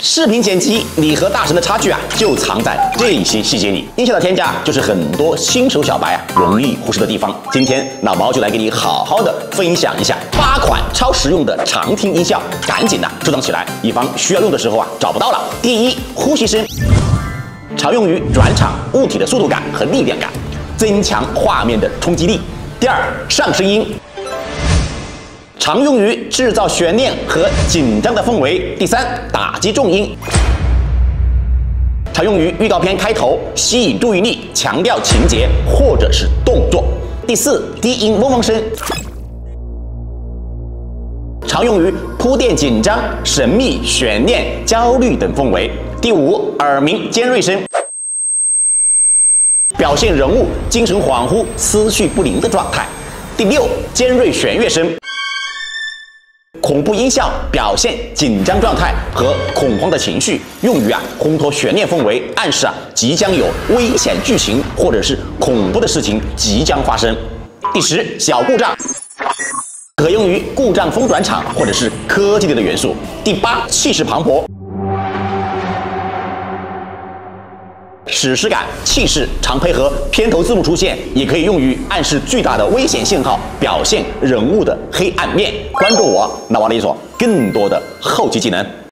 视频剪辑，你和大神的差距就藏在这些细节里。音效的添加，就是很多新手小白容易忽视的地方。今天老毛就来给你好好的分享一下8款超实用的常听音效，赶紧收藏起来，以防需要用的时候找不到了。第一，呼吸声，常用于转场物体的速度感和力量感，增强画面的冲击力。第二，上声音，常用于制造悬念和紧张的氛围。第三，打击重音，常用于预告片开头，吸引注意力，强调情节或者是动作。第四，低音嗡嗡声，常用于铺垫紧张、神秘、悬念、焦虑等氛围。第五，耳鸣尖锐声，表现人物精神恍惚、思绪不宁的状态。第六，尖锐弦乐声，恐怖音效，表现紧张状态和恐慌的情绪，用于烘托悬念氛围，暗示即将有危险剧情或者是恐怖的事情即将发生。第10，小故障，可用于故障风转场或者是科技类的元素。第8，气势磅礴，史诗感、气势，常配合片头字幕出现，也可以用于暗示巨大的危险信号，表现人物的黑暗面。关注我，老王的一所更多的后期技能。